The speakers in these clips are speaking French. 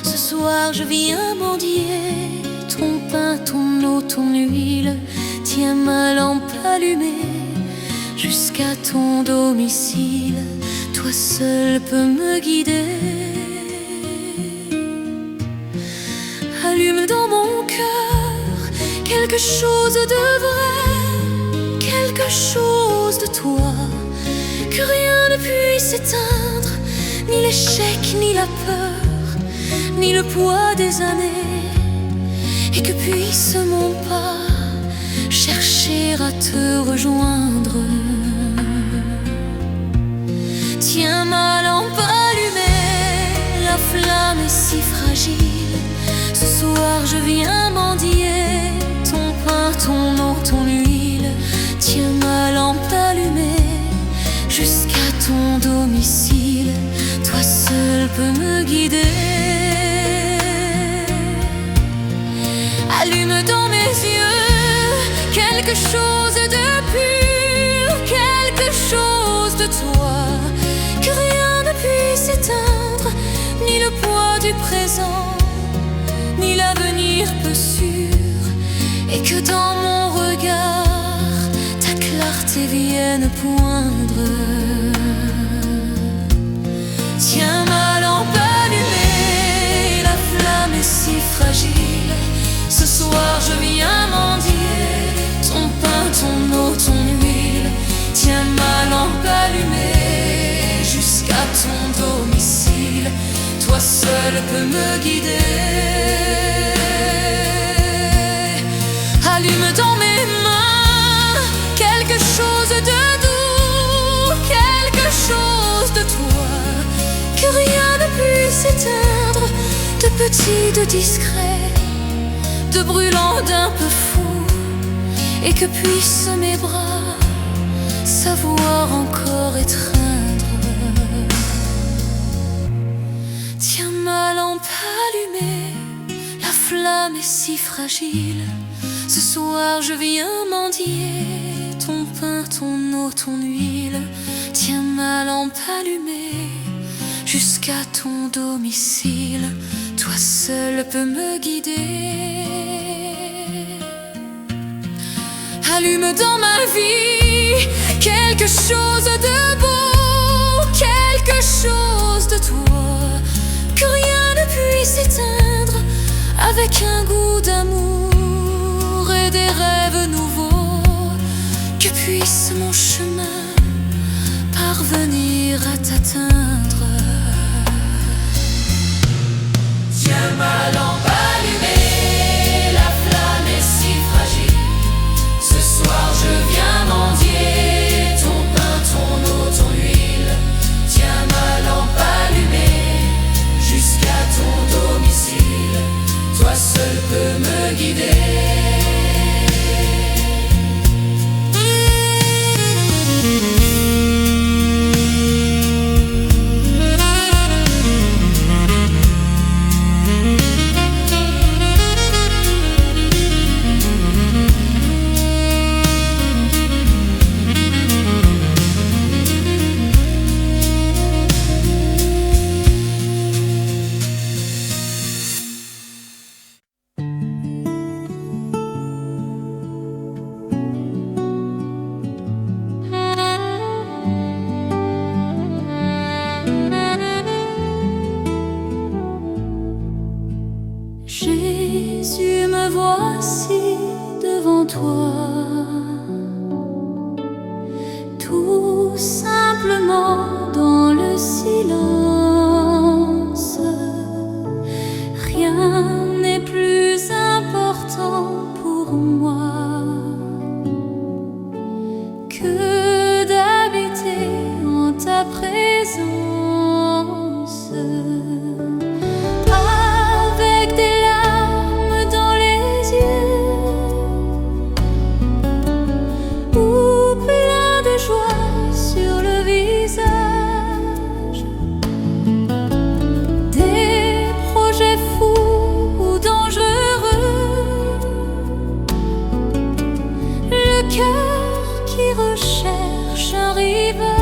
Ce soir je viens mendier ton pain, ton eau, ton huile. Tiens tiens ma lampe allumée jusqu'à ton domicile. Toi seul peux me guider. Allume dans mon cœur quelque chose de vrai, quelque chose de toi, que rien ne puisse éteindre, ni l'échec, ni la peur, ni le poids des années, et que puisse mon pas chercher à te rejoindre. Tiens ma lampe allumée, la flamme est si fragile. Ce soir je viens mendier ton pain, ton eau, ton huile. Tiens ma lampe allumée jusqu'à ton domicile. Toi seul peux me guider. Allume dans mes yeux quelque chose de pur, quelque chose de toi, que rien ne puisse éteindre, ni le poids du présent, ni l'avenir peu sûr, et que dans mon regard ta clarté vienne poindre. Tiens ma lampe allumée, la flamme est si fragile. Ce soir je viens mendier ton pain, ton eau, ton huile. Tiens ma lampe allumée jusqu'à ton domicile. Toi seul peux me guider. Allume dans mes mains quelque chose de doux, quelque chose de toi, que rien ne puisse éteindre, de petit, de discret, de brûlant, d'un peu fou, et que puissent mes bras savoir encore étreindre. Tiens ma lampe allumée, la flamme est si fragile. Ce soir je viens mendier ton pain, ton eau, ton huile. Tiens ma lampe allumée jusqu'à ton domicile. Toi seul peux me guider. Allume dans ma vie quelque chose de beau, quelque chose de toi, que rien ne puisse éteindre, avec un goût d'amour et des rêves nouveaux, que puisse mon chemin parvenir à t'atteindre. Tiens ma lampe allumée, la flamme est si fragile. Ce soir je viens mendier ton pain, ton eau, ton huile. Tiens ma lampe allumée jusqu'à ton domicile. Toi seul peux me guider. Jésus, me voici devant toi, tout simplement dans le silence. Rien n'est plus important pour moi que d'habiter en ta présence. Recherche un rivage.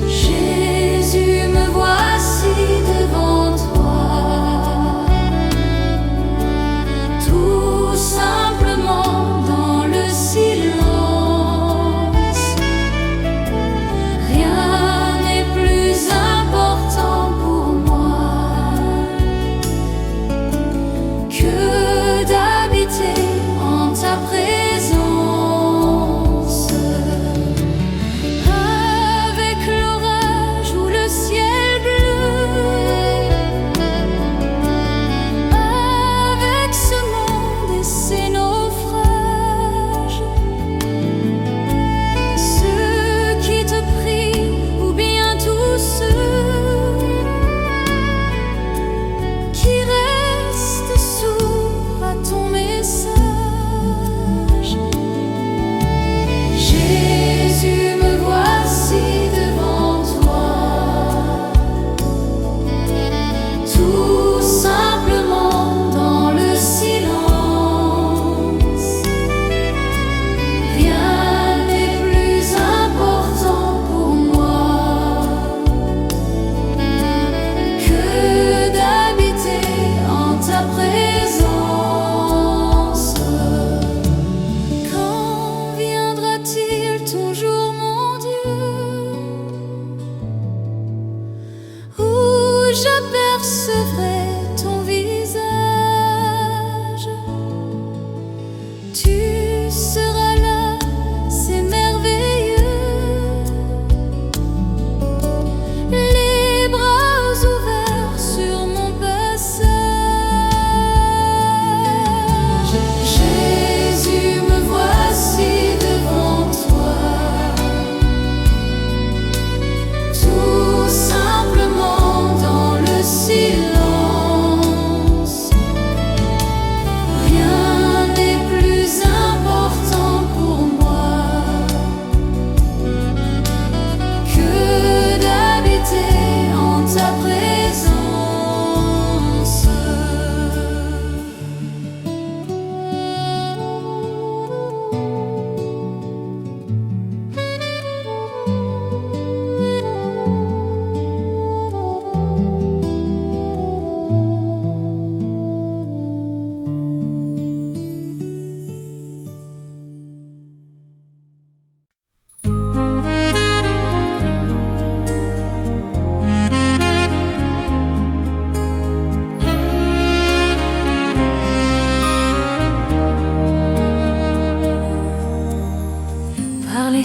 Jésus, me voici devant toi, tout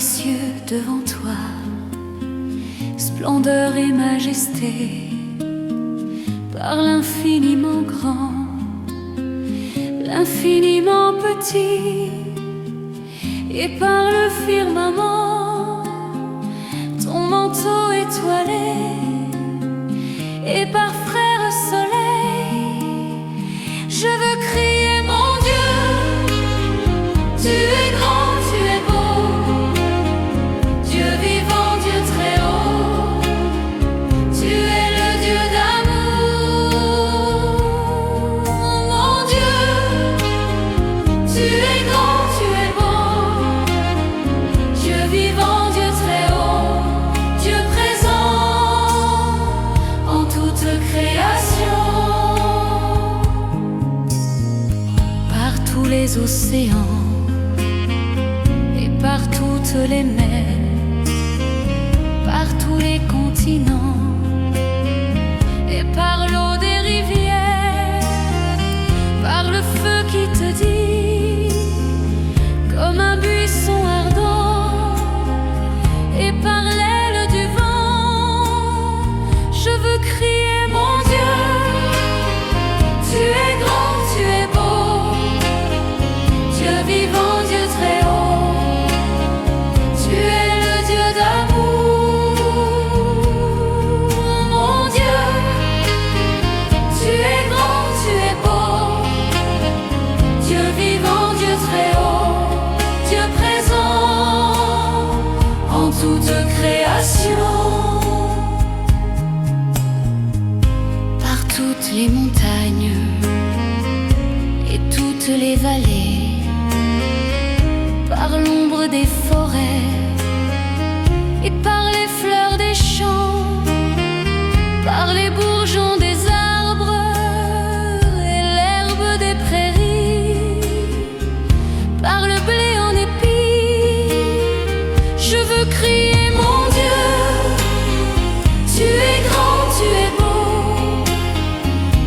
cieux devant toi, splendeur et majesté, par l'infiniment grand, l'infiniment petit, et par le firmament, ton manteau étoilé, et par frère soleil, je veux crier mon Dieu, tu es grand, tu es beau, Dieu vivant, Dieu très haut, tu es le Dieu d'amour. Mon Dieu, tu es grand, tu es beau, Dieu vivant, Dieu très haut, Dieu présent en toute création. Par tous les océans et par toutes les mers, par tous les continents et par l'eau des rivières, par le feu qui te dit comme un buisson ardent, et par l'aile du vent, je veux crier mon Dieu, tu es grand, tu es beau, Dieu vivant, Dieu très haut, tu es le Dieu d'amour. Mon Dieu, tu es grand, tu es beau, Dieu vivant, Dieu très haut, Dieu présent en toute création. Par toutes les montagnes et toutes les vallées, par l'ombre des forêts et par les fleurs des champs, par les bourgeons des arbres et l'herbe des prairies, par le blé en épi, je veux crier mon Dieu, tu es grand, tu es beau,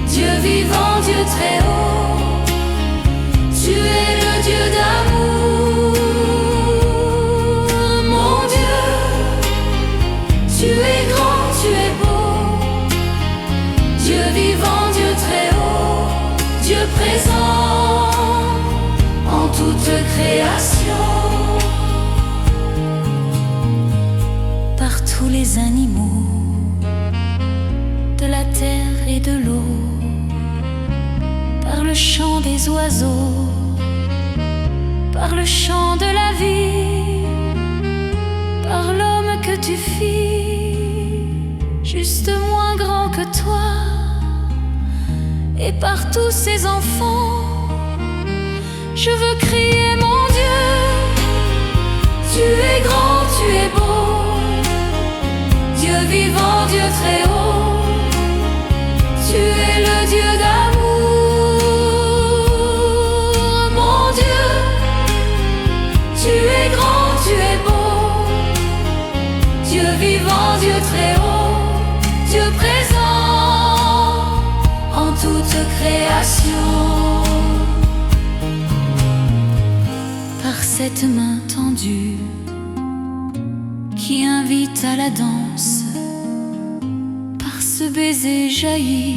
Dieu vivant, Dieu très haut, tu es le Dieu d'amour. Mon Dieu, tu es grand, tu es beau, Dieu vivant, Dieu très haut, Dieu présent en toute création. Par tous les animaux de la terre et de l'eau, par le chant des oiseaux, par le chant de la vie, par l'homme que tu fis, juste moins grand que toi, et par tous ces enfants, je veux crier mon Dieu, tu es grand, tu es beau, Dieu vivant, Dieu très haut, tu es le Dieu d'amour. Mon Dieu, tu es grand, tu es beau, Dieu vivant, Dieu très haut, Dieu présent en toute création. Par cette main tendue qui invite à la danse, par ce baiser jailli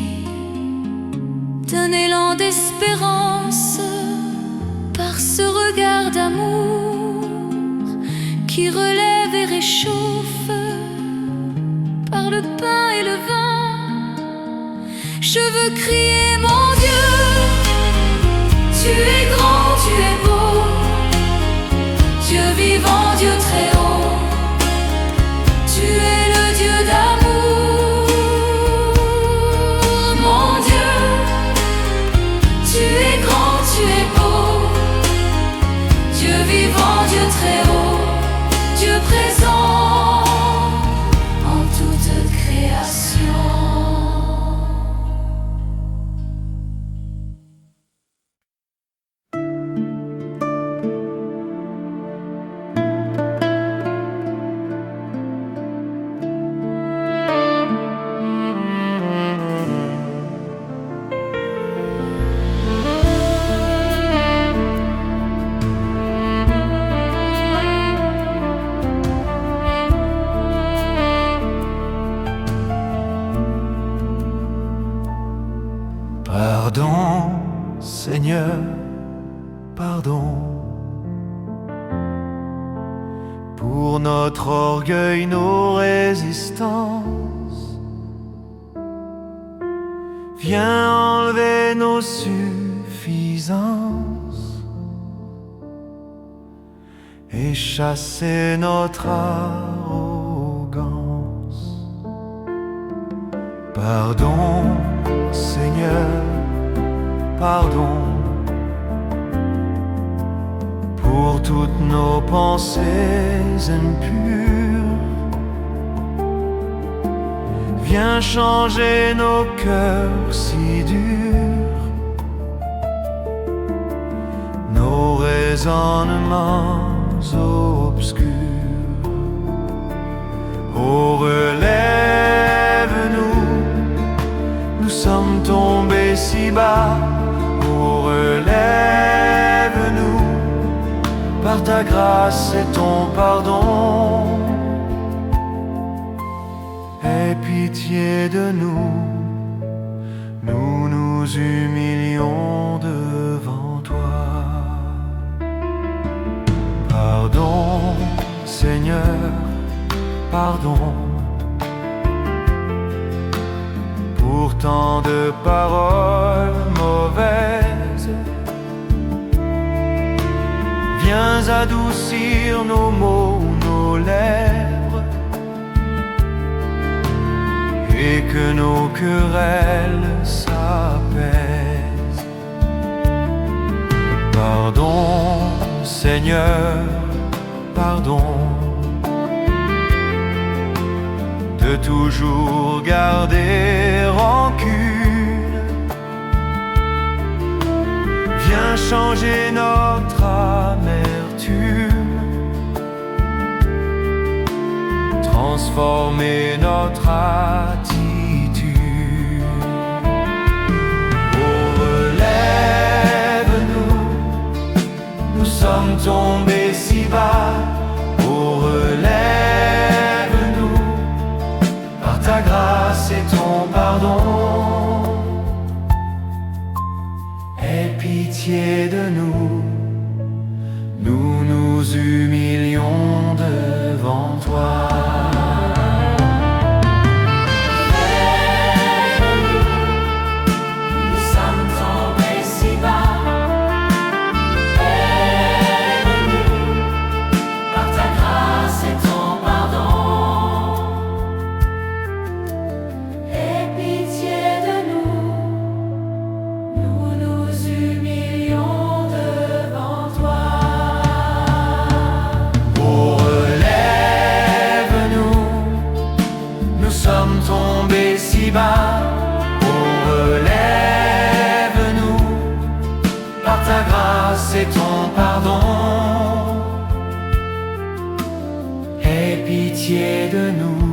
d'un élan d'espérance, par ce regard d'amour qui relève et réchauffe, par le pain et le vin, je veux crier mon Dieu, tu es grand, tu es beau, Dieu vivant, Dieu très haut, tu es le Dieu d'amour. Mon Dieu, tu es grand, tu es beau, Dieu vivant, Dieu très haut, Dieu présent en toute création. pardon. Pour notre orgueil, nos résistances, viens enlever nos suffisances et chasser notre arrogance. Pardon, Seigneur, pardon pour toutes nos pensées impures. Viens changer nos cœurs si durs, nos raisonnements obscurs. Oh, relève-nous, nous sommes tombés si bas. Oh, relève-nous par ta grâce et ton pardon. Aie pitié de nous, nous nous humilions devant toi. Pardon, Seigneur, pardon pour tant de paroles mauvaises. Viens adoucir nos mots, nos lèvres, et que nos querelles s'apaisent. Pardon, Seigneur, pardon de toujours garder rancune. Viens changer notre amertume, transformer notre attitude. Oh, relève-nous, nous sommes tombés si bas. Oh, relève-nous par ta grâce et ton pardon. Aie pitié de nous, nous nous humilions devant toi. Tombés si bas, oh, relève-nous par ta grâce et ton pardon. Aie pitié de nous,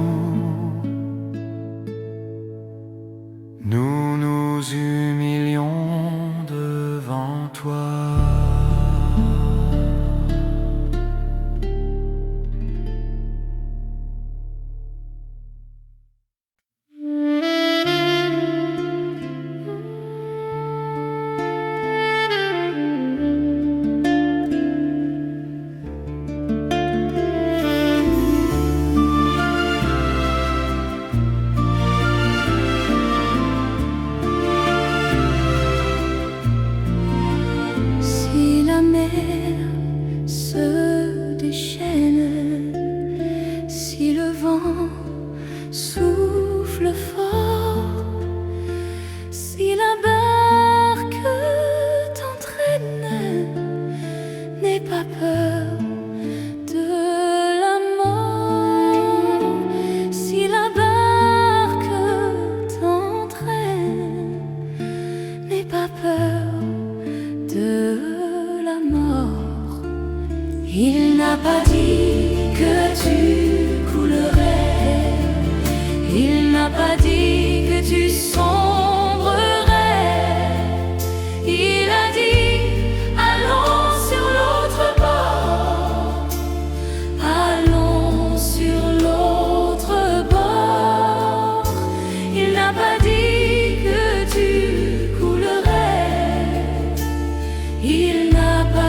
nous nous humilions devant toi. Se déchaîne, si le vent souffle fort, si la barque t'entraîne, n'aie pas peur de la mort. Si la barque t'entraîne, n'aie pas peur de la mort. Il n'a pas dit que tu coulerais, il n'a pas dit que tu sombrerais. Il a dit allons sur l'autre bord, allons sur l'autre bord. Il n'a pas dit que tu coulerais, il n'a pas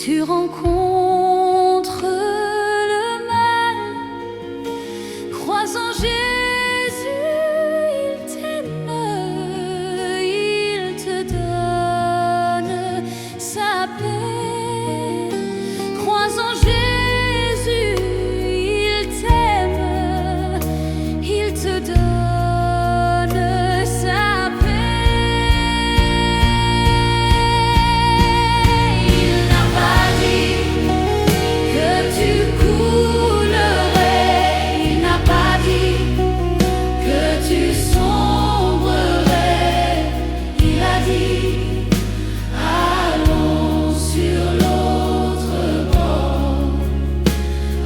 tu rencontres le mal, crois en Jésus, il t'aime, il te donne sa paix. Crois en Jésus, il t'aime, il te donne sa paix. Il n'a pas dit que tu coulerais, il n'a pas dit que tu sombrerais, il a dit allons sur l'autre bord,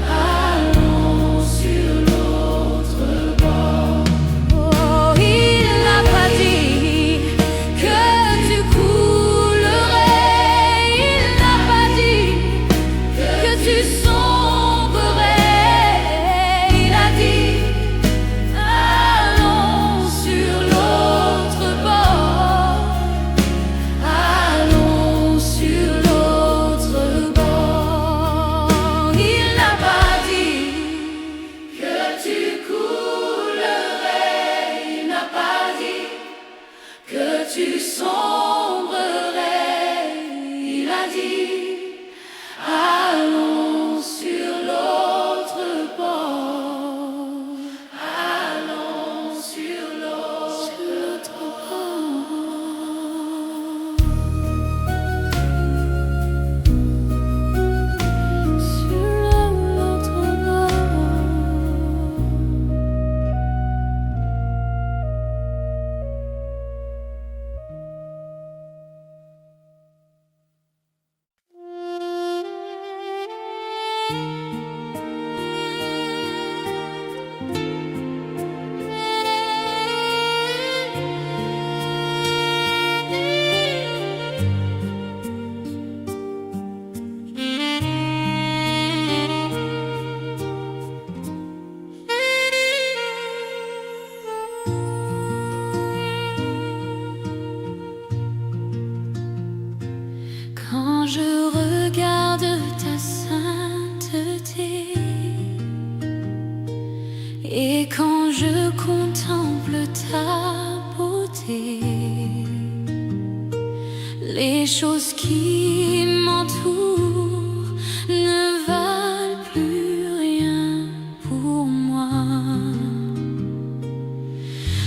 allons sur l'autre bord. Oh, il n'a pas dit que tu coulerais, il n'a pas dit que tu sombrerais, il a dit allons sur l'autre bord, allons sur l'autre bord. Il n'a pas dit que tu coulerais, il n'a pas dit que tu sombrerais, il a dit allons sur l'autre bord, allons sur l'autre bord, sur l'autre bord. Quand je regarde ta sainteté et quand je contemple ta beauté, les choses qui m'entourent ne valent plus rien pour moi.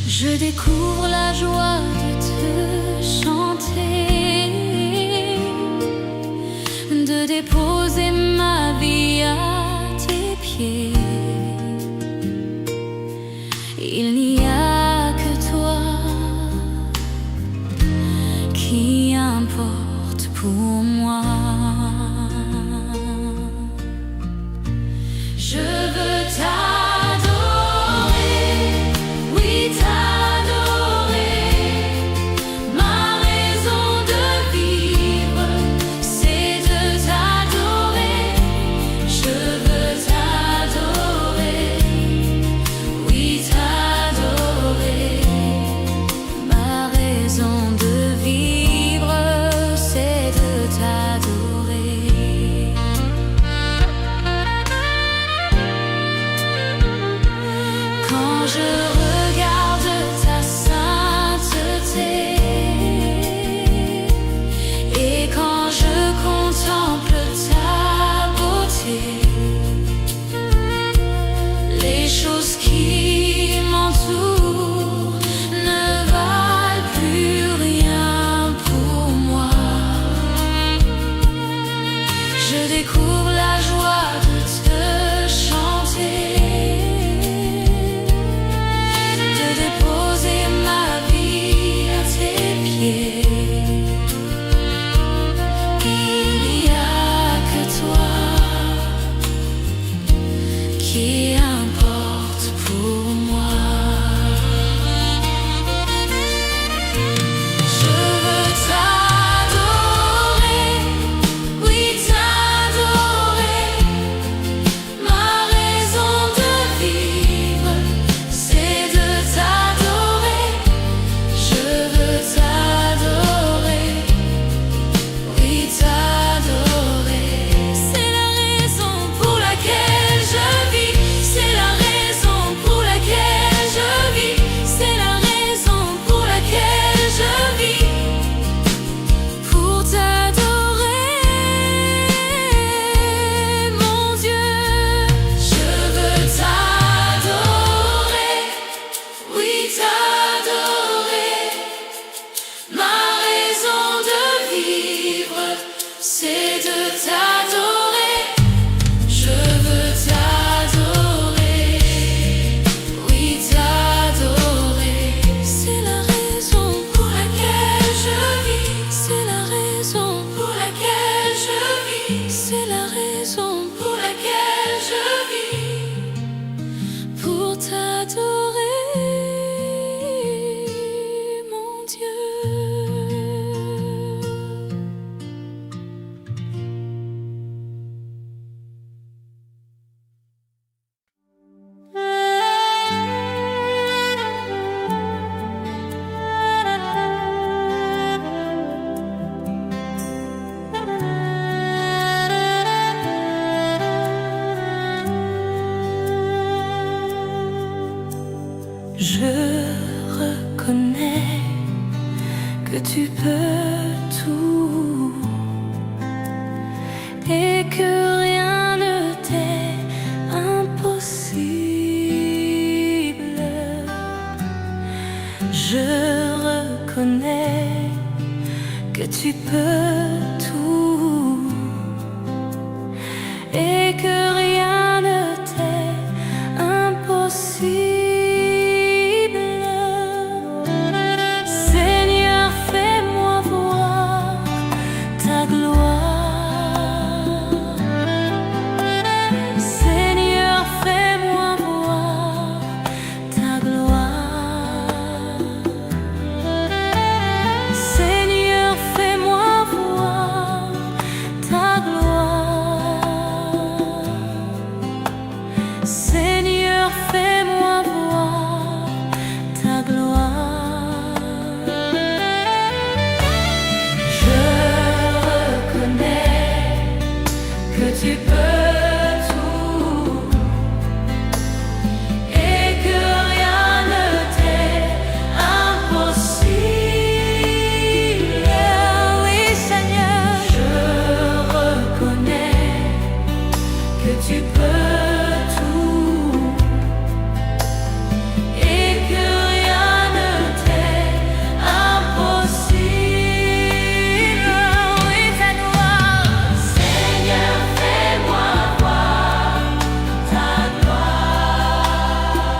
Je découvre la joie de te chanter, de déposer ma vie à tes pieds. Il n'y a que toi qui importe pour moi. Je veux t'adorer, oui t'adorer. Ma raison de vivre, c'est de t'adorer. Je veux t'adorer, oui t'adorer. Ma raison de vivre, c'est de t'adorer. tu peux tout et que rien ne t'est impossible. Seigneur, fais-moi voir ta gloire. Seigneur, fais-moi voir ta gloire. Seigneur, fais-moi voir ta gloire. Seigneur, fais-moi voir ta gloire. Je reconnais que tu peux tout et que rien ne t'est impossible. Oui, Seigneur, je reconnais que tu peux tout et que rien ne t'est impossible. Oui, ta gloire. Seigneur, fais-moi voir ta gloire.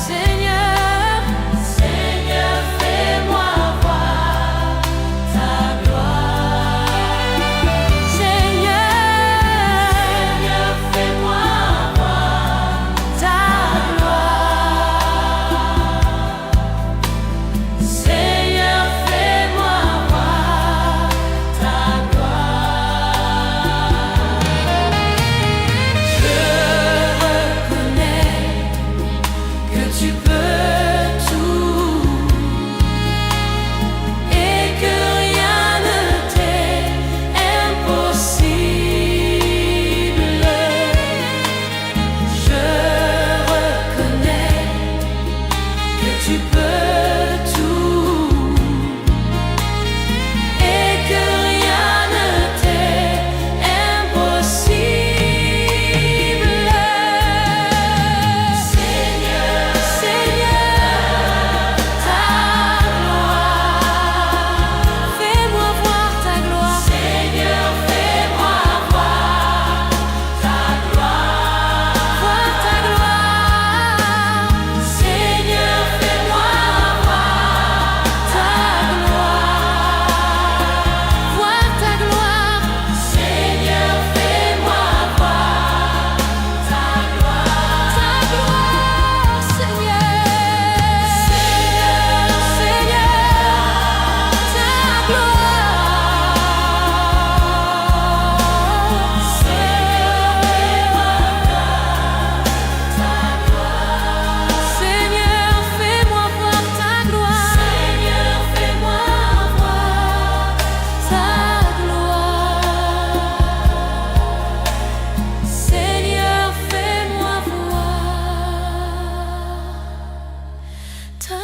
Seigneur, Seigneur, fais-moi voir ta gloire. Seigneur, fais-moi voir ta gloire. Seigneur, fais-moi voir ta gloire. Je reconnais que tu peux tout et que rien ne t'est impossible. Je reconnais que tu peux tout et que rien ne t'est impossible. Seigneur, Seigneur, ta gloire. Fais-moi voir ta gloire. Seigneur, fais-moi voir ta gloire. Voir ta gloire. Seigneur, fais-moi voir ta gloire. Voir ta gloire. Seigneur, fais-moi voir ta gloire. Ta gloire, Seigneur. Seigneur, Seigneur, ta gloire. Seigneur, fais-moi voir ta gloire. Seigneur, fais-moi voir ta gloire. Seigneur, fais-moi voir ta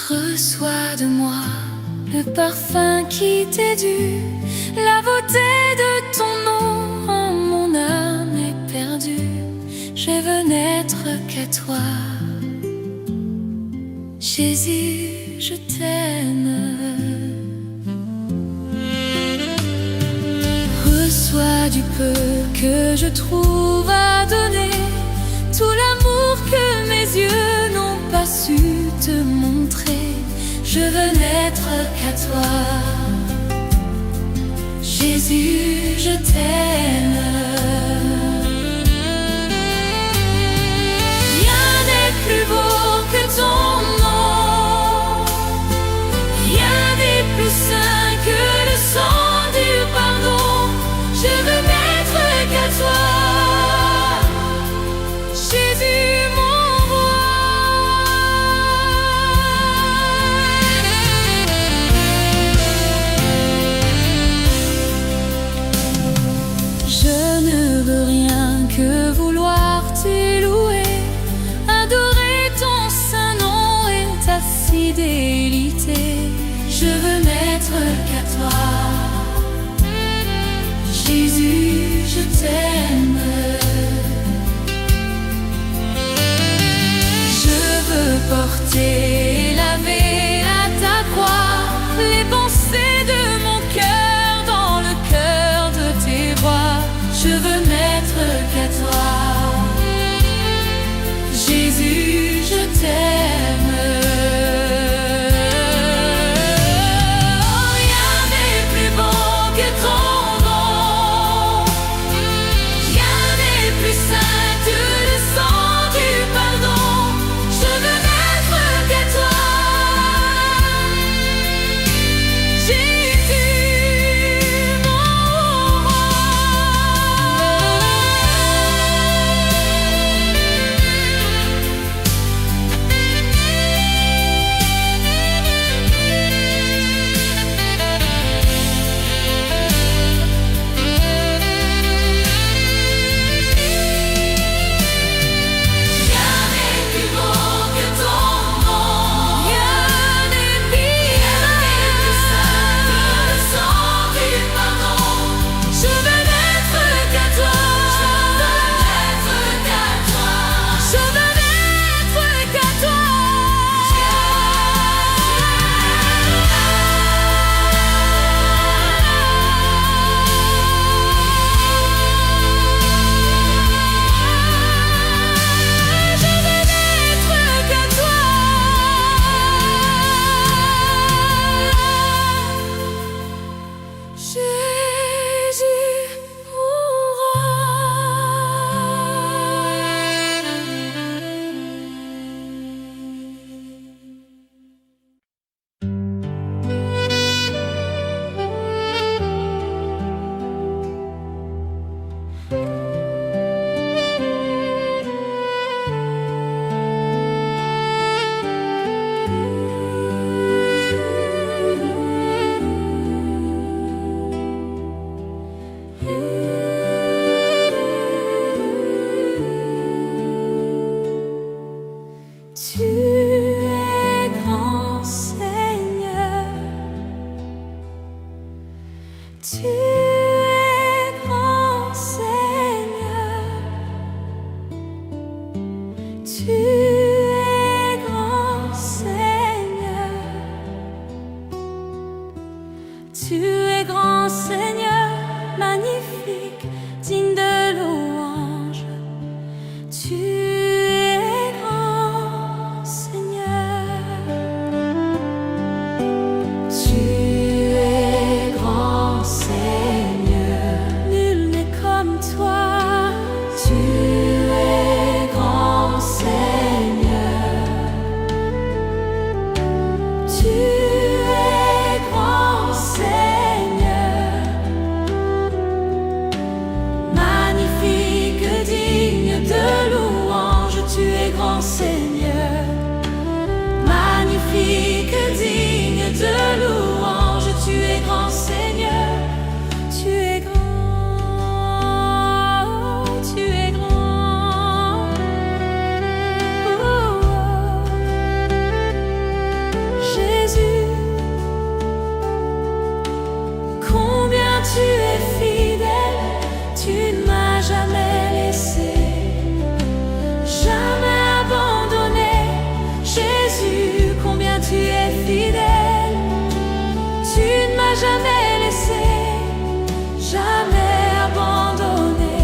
Reçois de moi le parfum qui t'est dû, la beauté de ton nom en mon âme est perdue. Je veux n'être qu'à toi. Jésus, je t'aime. Reçois du peu que je trouve à donner, tout l'amour que mes yeux n'ont pas su te montrer. Je veux n'être qu'à toi. Jésus, je t'aime. Rien n'est plus beau que ton nom. Rien n'est plus saint que le sang du pardon. Je veux n'être qu'à toi. Jésus, mon roi. fidélité. Je veux n'être qu'à toi. Jésus, je t'aime. Je veux porter, laver à ta croix les pensées de mon cœur dans le cœur de tes voix. Je veux n'être qu'à toi. Jésus, je t'aime. Rien n'est plus beau que ton nom. Rien n'est plus saint que le sang du pardon. Je veux n'être qu'à toi. Jésus, mon roi. Rien n'est plus beau que ton nom. Rien n'est plus saint que le sang du pardon. Je veux n'être qu'à toi. Je veux n'être qu'à toi. Je veux n'être qu'à toi. Jésus, tu es grand Seigneur. Tu es grand Seigneur. Tu es grand Seigneur. Tu es grand Seigneur, magnifique, digne de louange. Tu es grand Seigneur. Tu es grand Seigneur. Nul n'est comme toi. Tu es grand Seigneur. Tu es grand Seigneur. Magnifique, digne de louange. Tu es grand Seigneur. Magnifique, digne de louange. Tu es grand Seigneur. Tu es grand. Tu es grand. Oh, oh. Jésus, combien tu es fidèle. Tu ne m'as jamais laissé, jamais abandonné. Jésus, combien tu es fidèle. Tu ne m'as jamais laissé, jamais abandonné.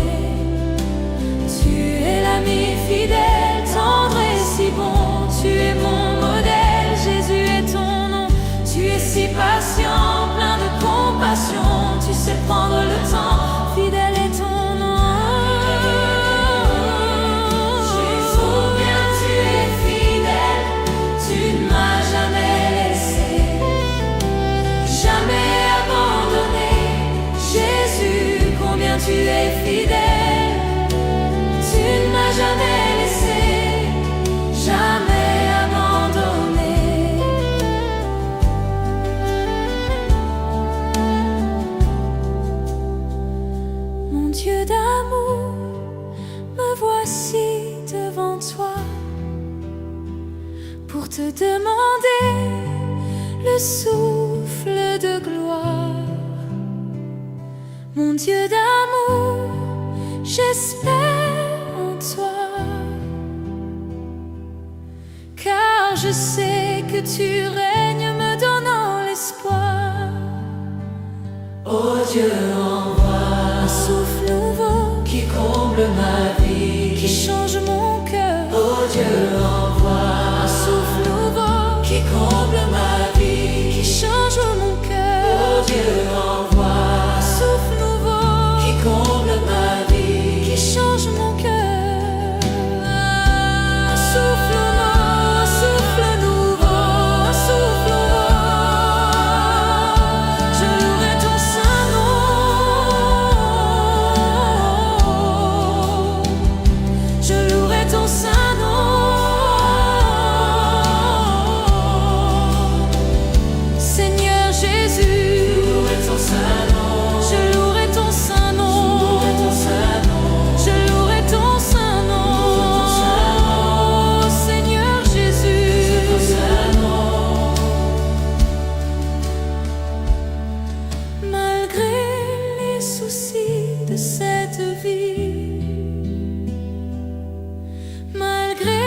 Tu es l'ami fidèle, tendre et si bon. Tu es mon modèle, Jésus est ton nom. Tu es si patient, plein de compassion. Tu sais prendre le temps, fidèle est ton nom. Jésus, combien tu es fidèle. Tu ne m'as jamais laissé, jamais abandonné. Jésus, combien tu es fidèle. Tu ne m'as jamais laissé, jamais abandonné. Mon Dieu d'amour, me voici devant toi pour pour te demander le souffle de gloire. Mon Dieu d'amour, j'espère en toi, car je sais que tu règnes me donnant l'espoir. Oh Dieu, envoie Un souffle nouveau qui comble ma vie, qui change mon cœur. oh Dieu, envoie Un souffle nouveau qui comble ma vie, qui change mon oh cœur. Dieu, envoie Un souffle nouveau qui comble ma vie, qui change mon cœur. Un souffle nouveau, un souffle nouveau, un souffle nouveau. Je louerai ton saint nom. Je louerai ton saint nom. Seigneur Jésus, je louerai ton saint nom, je louerai ton saint nom. je louerai ton saint nom, Je louerai ton saint nom, Seigneur Jésus. ton saint nom. Malgré les soucis de cette vie, malgré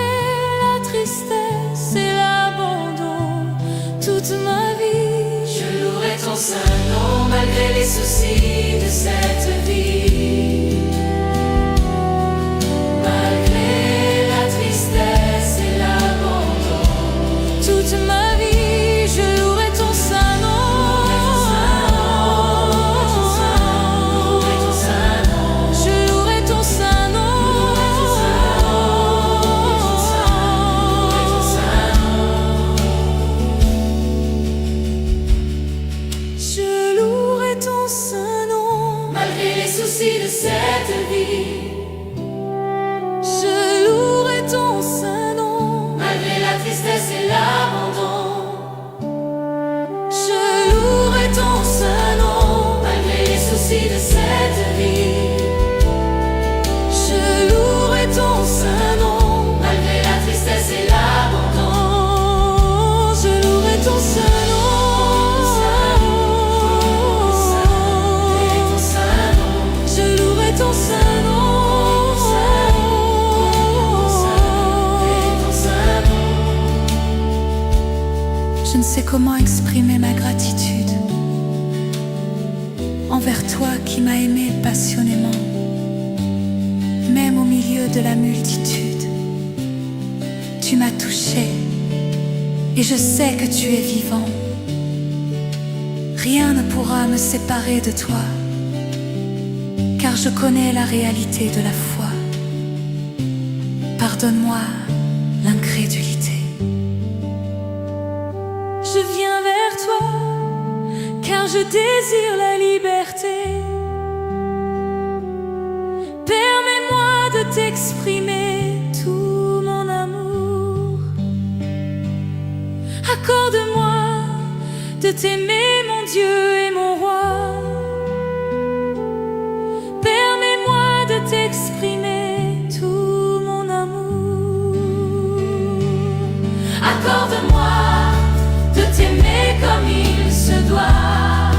la tristesse et l'abandon, toute ma vie, Je louerai ton saint nom malgré les soucis de cette vie. Malgré la tristesse et l'abandon, toute ma vie, je louerai ton saint nom. Je louerai ton saint nom. Je louerai ton saint nom. malgré les soucis de cette vie. Je louerai ton saint nom. Malgré la tristesse et l'abandon, Je louerai ton saint nom. malgré les soucis de cette vie. Je louerai ton saint nom. Malgré la tristesse et l'abandon, Oh, je louerai ton saint nom. et ton saint nom, Je louerai ton saint nom. et ton saint nom. Je ne sais comment exprimer ma gratitude envers toi qui m'as aimé passionnément, même au milieu de la multitude. Tu m'as touché et je sais que tu es vivant. Rien ne pourra me séparer de toi, car je connais la réalité de la foi. Pardonne-moi l'incrédulité. Je viens vers toi, car je désire la liberté. Permets-moi de t'exprimer tout mon amour. Accorde-moi de t'aimer, mon Dieu et mon roi. Permets-moi de t'exprimer tout mon amour. Accorde-moi de t'aimer comme il se doit.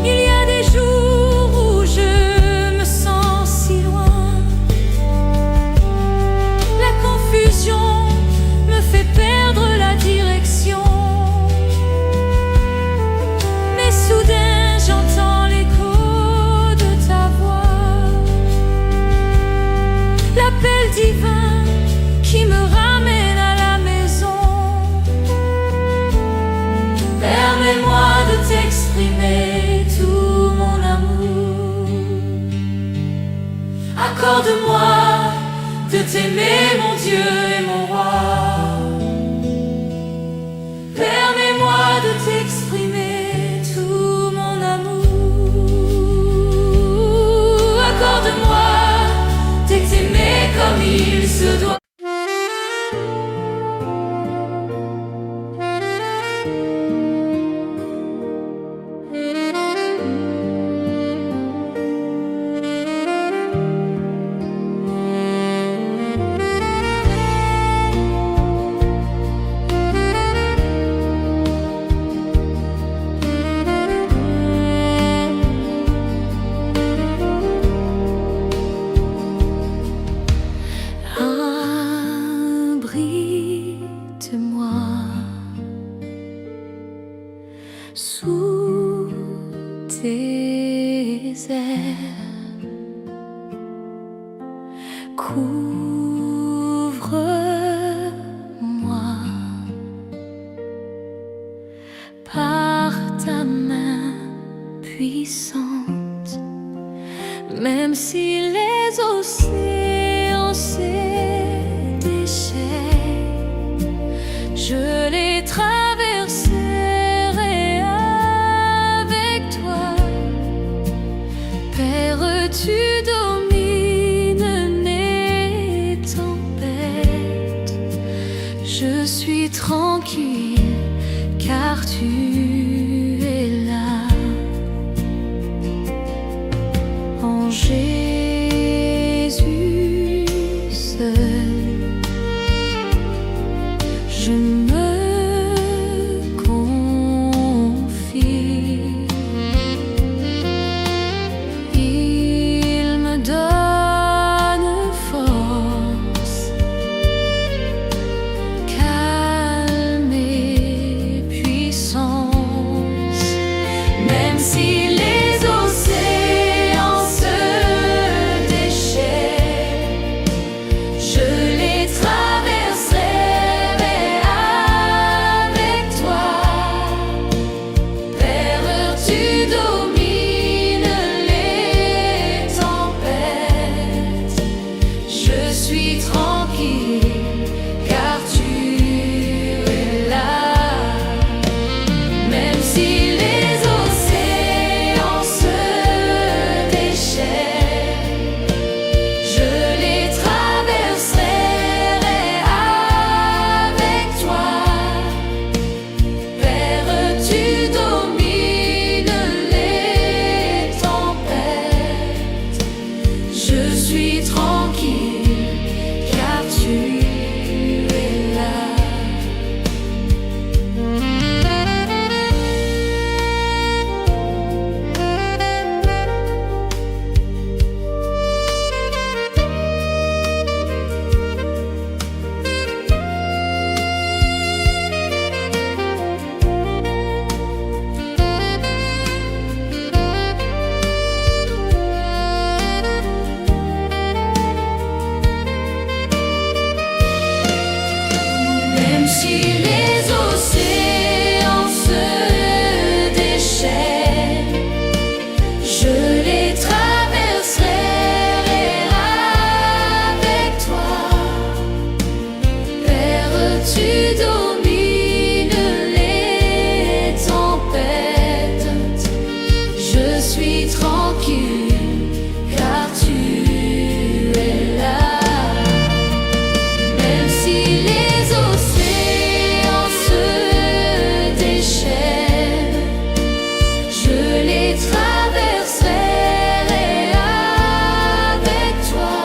Il y a des jours où je me sens si loin. La confusion me fait perdre la direction. Mais soudain j'entends l'écho de ta voix, l'appel divin qui me ramène à la maison. Permets-moi de t'exprimer tout mon amour. Accorde-moi de t'aimer, mon Dieu et mon roi. Permets-moi de t'exprimer tout mon amour. Accorde-moi de t'aimer comme il se doit. désert. Couvre-moi par ta main puissante, même si les océans se déchirent, je les traverserai avec toi. Père, tu domines les tempêtes, je suis tranquille car tu es là. En Jésus seul, je me confie. Il me donne force, calme et puissance. Même si les océans se déchirent, je les traverserai avec toi. Père, tu domines les tempêtes, je suis tranquille car tu es là. Même si les océans se déchirent, je les traverserai avec toi. Père, tu domines les tempêtes, je suis tranquille car tu es là. Même si les océans se déchirent, je les traverserai avec toi. Père, tu domines les tempêtes, je suis tranquille car tu es là. Même si les océans se déchirent, je les traverserai avec toi.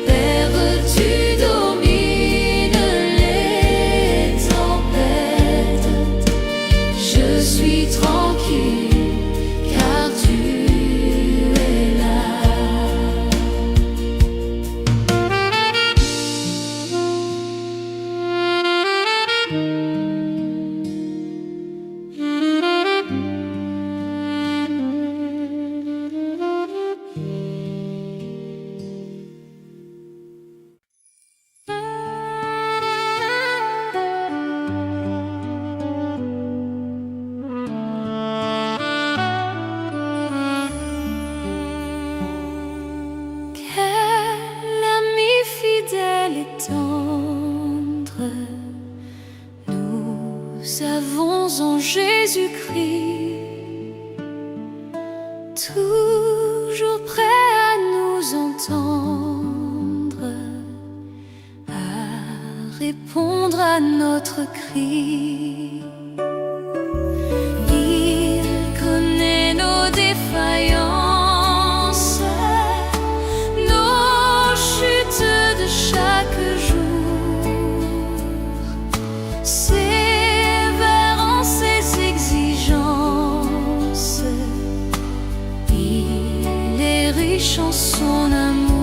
Père, tu domines les tempêtes, je suis tranquille car tu es là. Quel ami fidèle et tendre nous avons en Jésus-Christ, toujours prêt à nous entendre, à répondre à notre cri. Il connaît nos défaillances, nos chutes de chaque jour, sévère en ses exigences. Il est riche en son amour.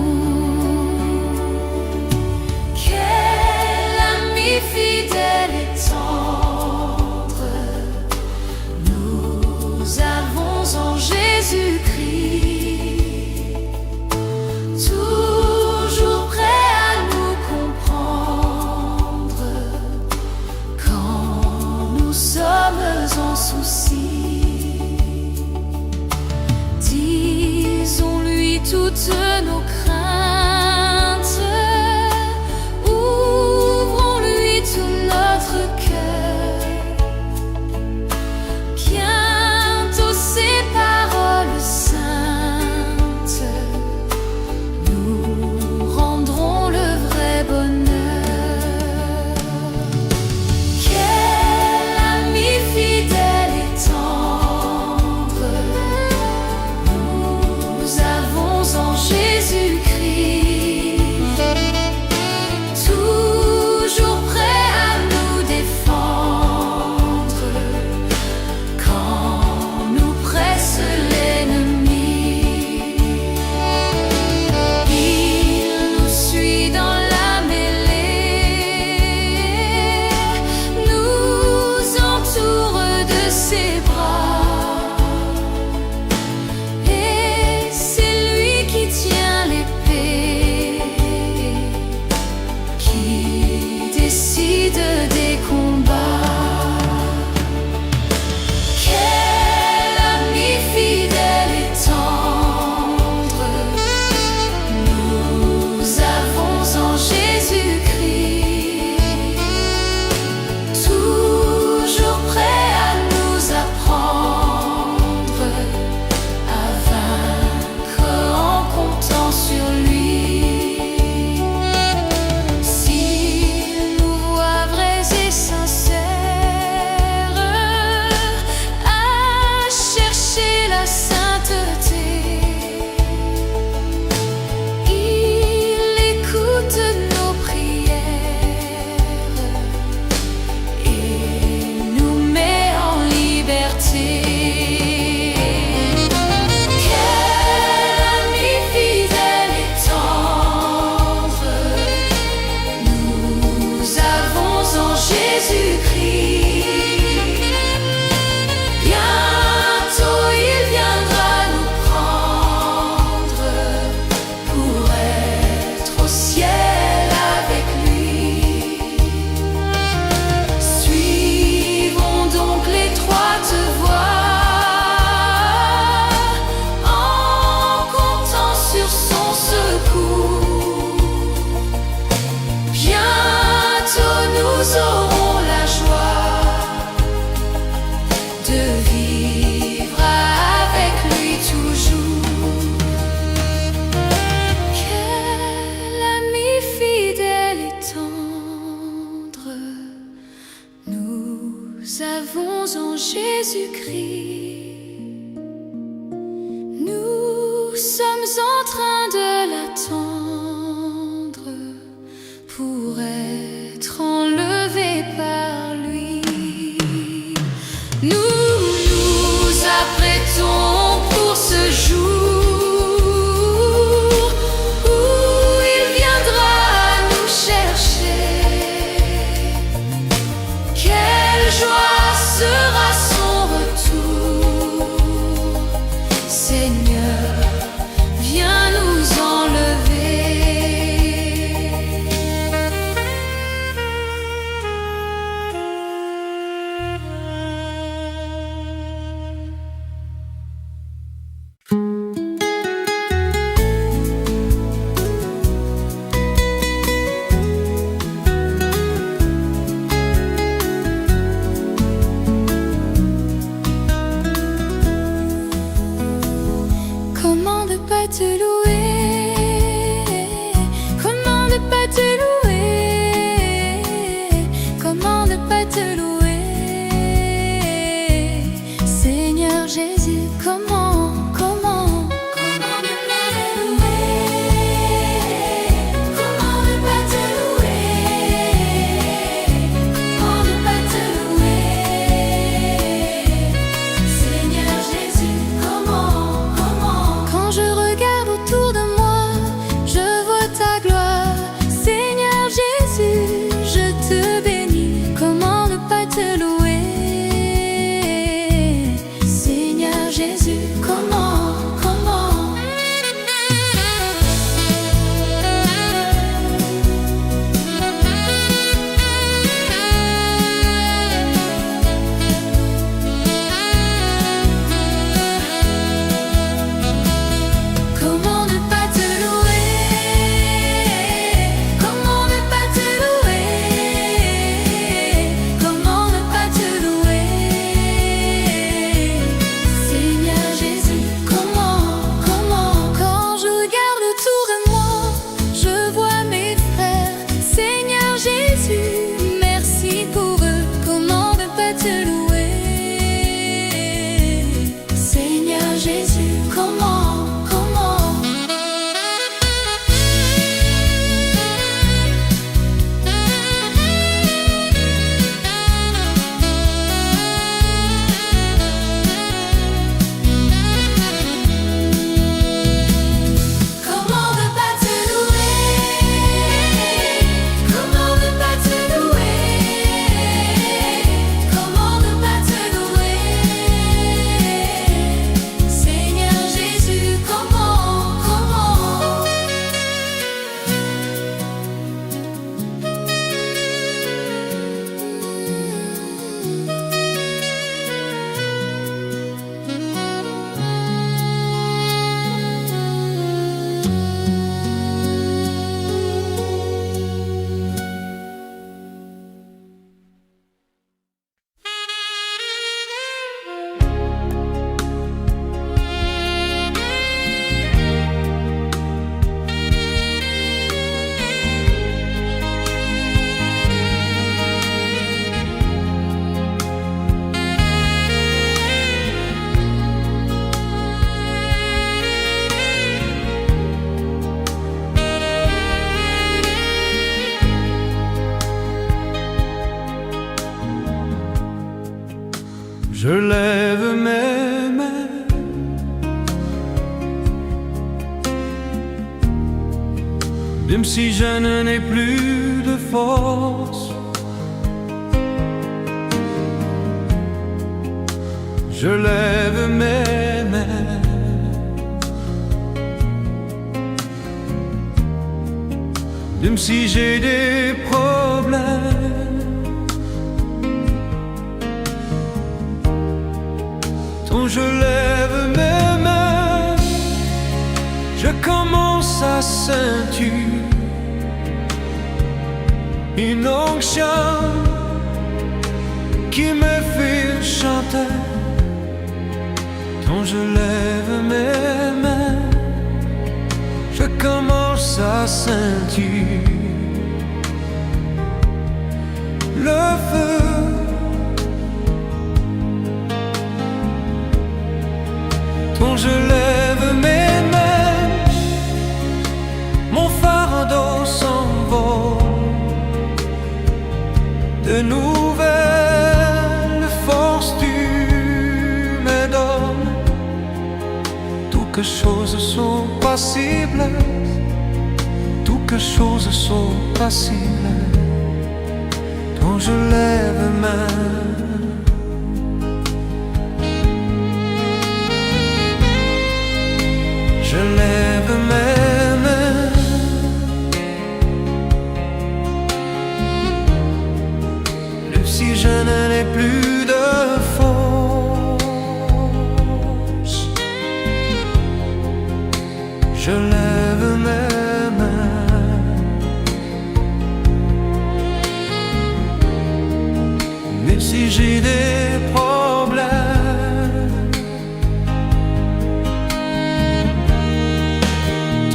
Quel ami fidèle et tendre nous a Jésus-Christ, toujours prêt à nous comprendre quand nous sommes en souci. Disons-lui toutes nos craintes, ouvrons-lui tout notre cœur. Bientôt ces paroles saintes nous rendront le vrai bonheur. Quel ami fidèle et tendre nous avons en Jésus-Christ, toujours prêt à nous défendre quand nous presse l'ennemi. Il nous suit dans la mêlée, nous entoure de ses bras, et c'est lui qui tient l'épée, qui décide des combats. Quel ami fidèle et tendre nous avons en Jésus-Christ, toujours prêt à nous apprendre à vaincre en comptant sur lui. S'il nous voit vrais et sincères à chercher la sainteté, il écoute nos prières et nous met en liberté. Quel ami fidèle et tendre nous avons en Jésus-Christ. Bientôt il viendra nous prendre pour être au ciel avec lui. Suivons donc l'étroite voie en comptant sur son secours. Bientôt nous aurons la joie de vivre avec lui toujours. Quel ami fidèle et tendre nous avons en Jésus-Christ. Nous sommes en train de l'attendre pour être enlevés par lui. Nous nous apprêtons pour ce jour où il viendra nous chercher. Quelle joie sera son retour. Seigneur, viens nous enlever. Comment ne pas te louer? Comment ne pas te louer? Comment ne pas te louer? Seigneur Jésus, comment ne pas te louer? Comment ne pas te louer? Comment ne pas te louer? Seigneur Jésus, comment? Quand je regarde autour de moi, je vois ta gloire. Seigneur Jésus, je te bénis. Comment ne pas te louer? Seigneur Jésus, comment? Même si je n'ai plus de force, je lève mes mains. Même si j'ai des problèmes, quand je lève mes mains, je commence à sentir une onction qui me fait chanter. Quand je lève mes mains, je commence à sentir le feu. Quand je lève mes mains, mon fardeau s'envole. De nouvelles forces tu me donnes. Toutes choses sont possibles, toutes choses sont possibles. Quand je lève main, je lève mes mains. Même si je n'ai plus de force, je lève mes mains. Même si j'ai des problèmes,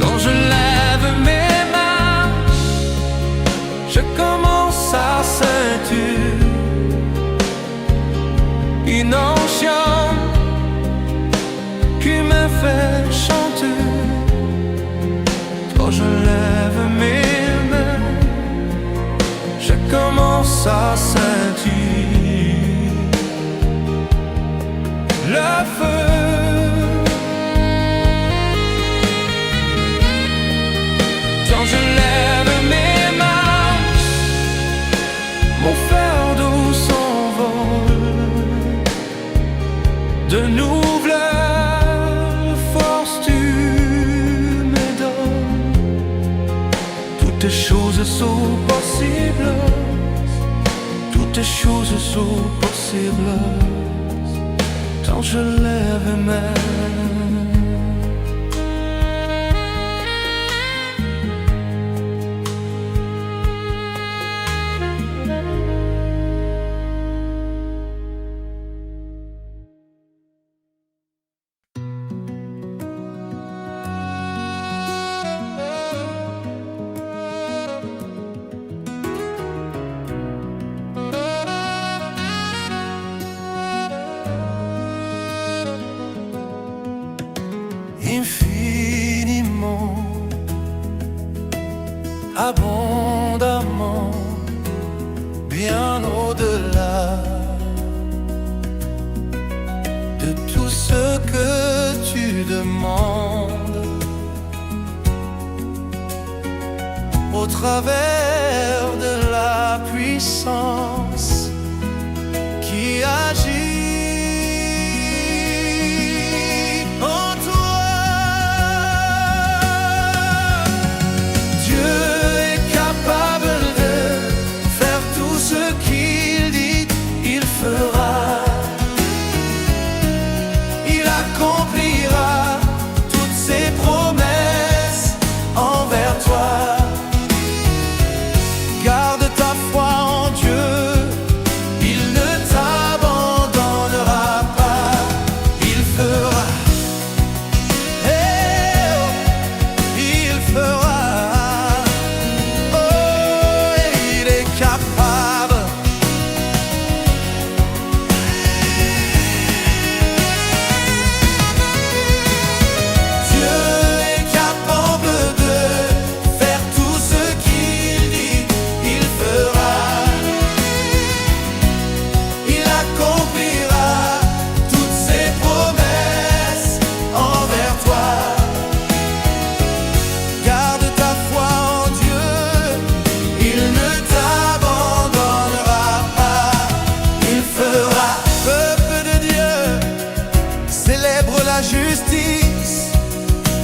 quand je lève mes mains, je commence à sentir une onction qui me fait chanter. Quand je lève mes mains, je commence à sentir le feu. Quand je lève mes mains, mon fardeau s'envole. De nouvelles forces tu me donnes. Toutes choses sont possibles, toutes choses sont possibles. Quand je lève mes mains. Infiniment, abondamment, bien au-delà de tout ce que tu demandes, au travers de la puissance qui agit. Il accomplira toutes ses promesses envers toi. Garde ta foi en Dieu. la justice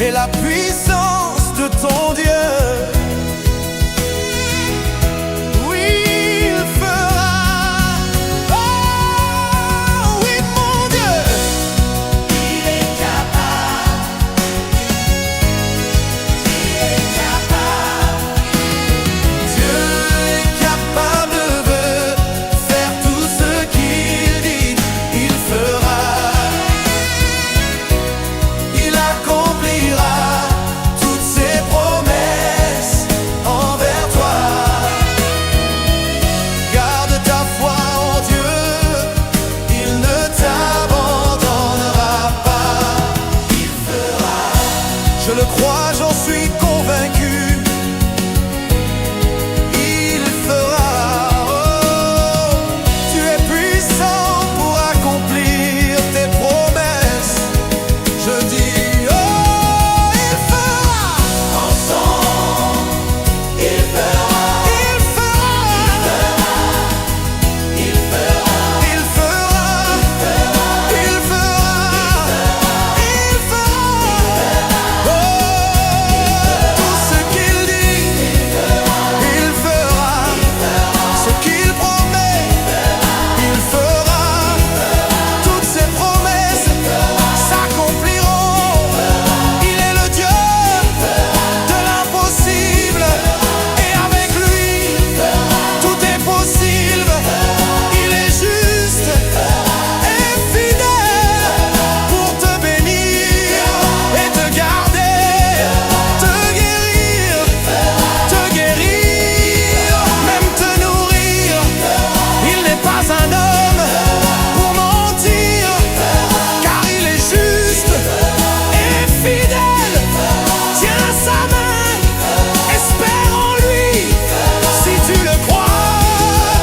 et la puissance de ton Dieu. Je le crois, j'en suis convaincu. Il fera. Oh, tu es puissant pour accomplir tes promesses. Je dis, oh, il fera. Ensemble, il fera. Il fera. Il fera. Il fera. Il fera. Il fera. Tout ce qu'il dit, il fera. Ce qu'il promet, il fera. Toutes ses promesses s'accompliront. Il est le Dieu de l'impossible. Et avec lui, tout est possible. Il est juste et fidèle pour te bénir et te garder, te guérir, même te nourrir. Il n'est pas un homme pour mentir, car il est juste et fidèle. Tiens sa main, espère en lui. Si tu le crois,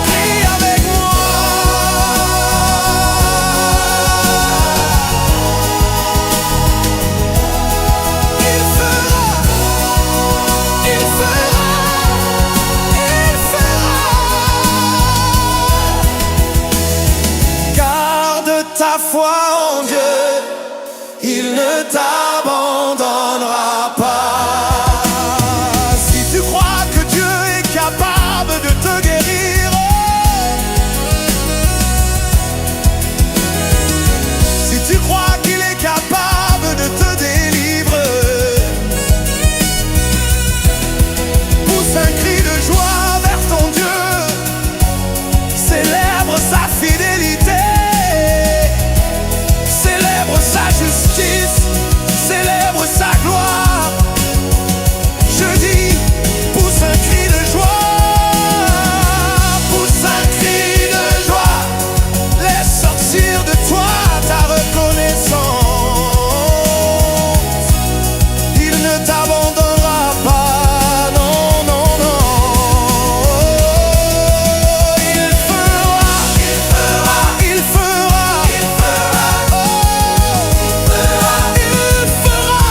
prie avec moi. Il fera, il fera, il fera. Garde ta foi en Dieu, il ne t'abandonnera pas. Si tu crois que Dieu est capable de te guérir, si tu crois qu'il est capable de te délivrer, pousse un cri de joie vers ton Dieu, célèbre sa fidélité, célèbre sa justice, célèbre sa gloire. Je dis, pousse un cri de joie, pousse un cri de joie. Laisse sortir de toi ta reconnaissance. Il ne t'abandonnera pas, non, non, non. Il fera, il fera, il fera, il fera, oh, il fera,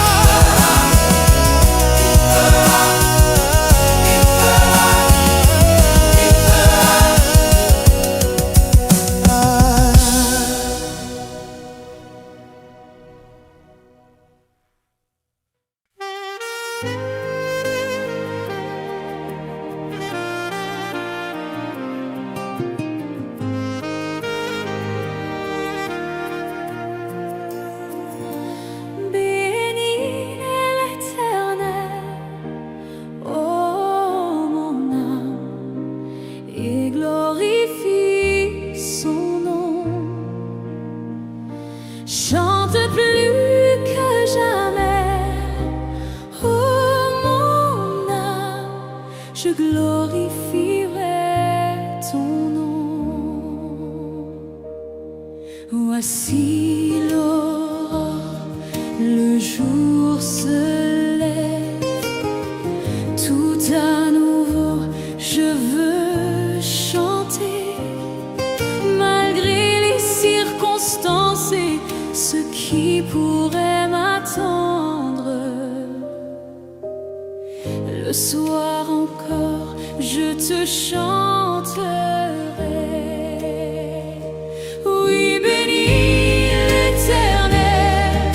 Bénis l'Éternel, ô mon âme, et glorifie son nom. Chante plus que jamais, ô mon âme, je glorifierai ton nom. Voici l'aurore, le jour se lève, tout à nouveau je veux chanter, malgré les circonstances et ce qui pourrait m'attendre. Le soir encore, je te chanterai. Oui, bénis l'Éternel,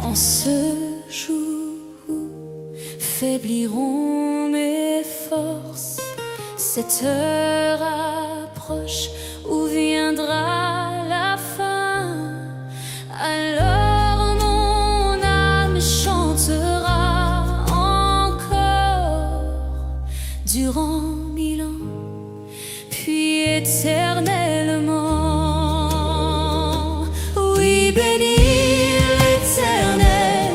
En ce jour où faibliront mes forces, cette heure approche où viendra la fin. Alors mon âme chantera encore durant 1000 ans, puis éternellement. Oui, bénis l'Éternel,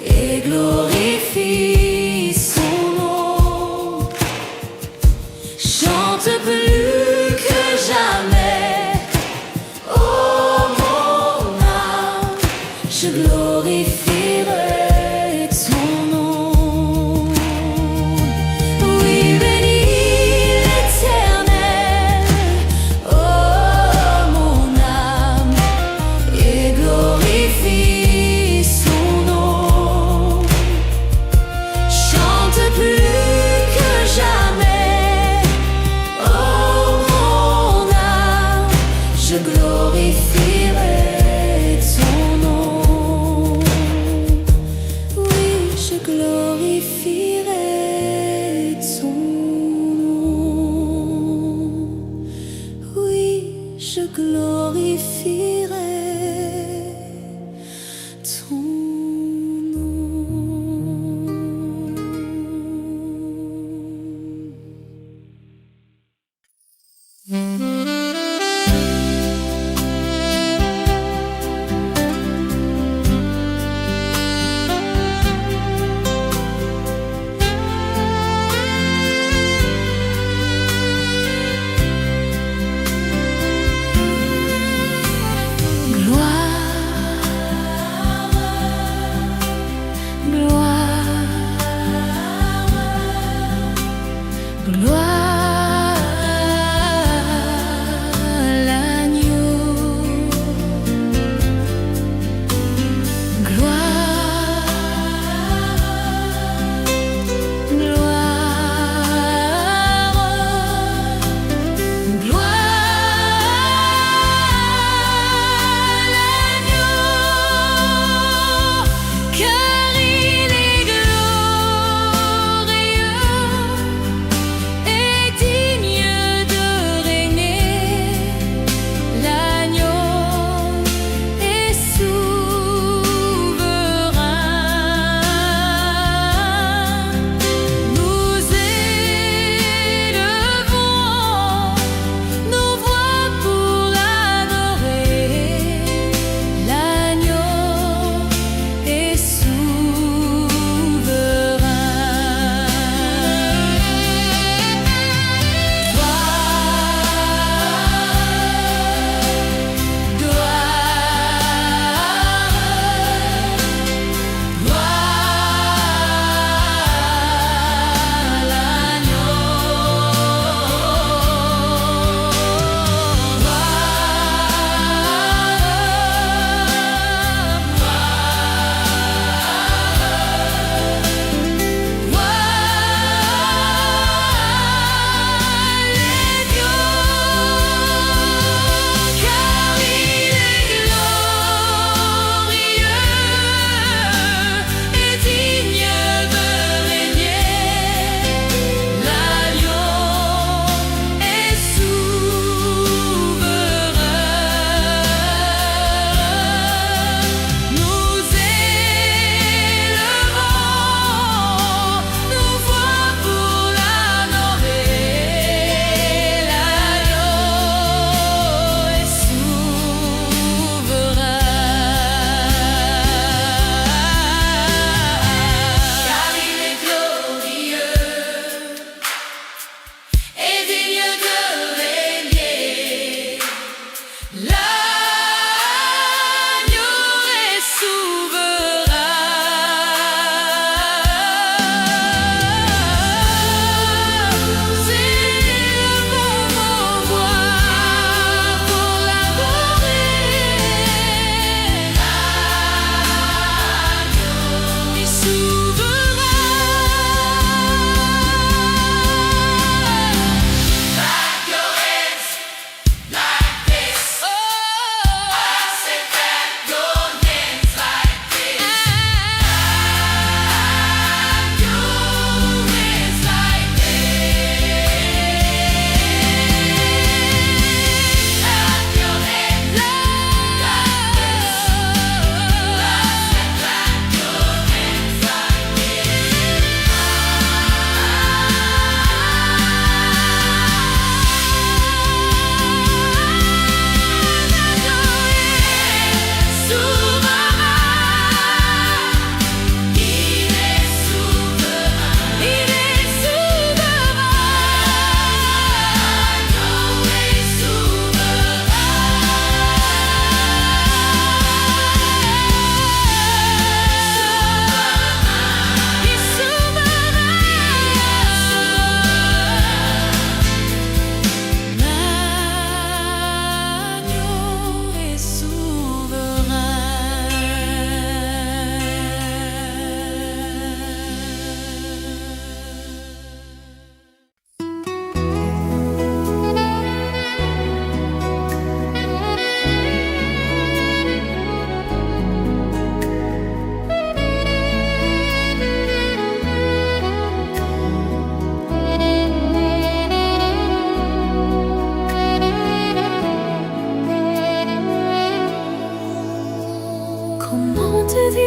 et glorifie son nom. Chante plus que jamais, oh mon âme, je glorifierai ton nom. Oui, bénis l'Éternel, oh mon âme, et glorifie son nom. Chante plus que jamais, oh mon âme, je glorifierai ton nom. Oui, je glorifierai ton nom. Oui, je glorifierai ton nom.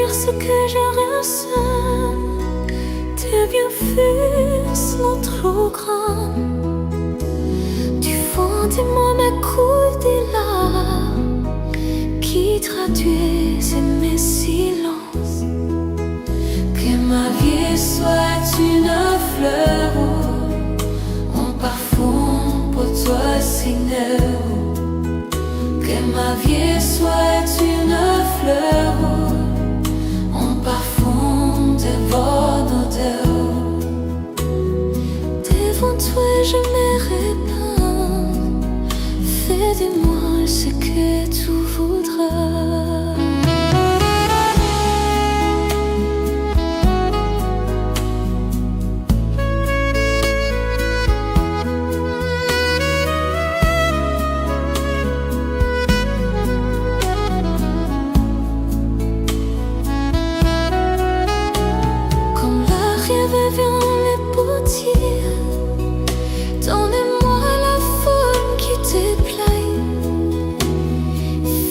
dire ce que je ressens. Tes bienfaits sont trop grands. Du fond de moi m'écoule des larmes qui traduisent mes silences. Que ma vie soit une fleur, un parfum pour toi, Seigneur. Que ma vie soit une fleur, un parfum de bonne odeur. Devant toi je me répands. Fais de moi ce que tu voudras. Donne-moi la forme qui te plaît.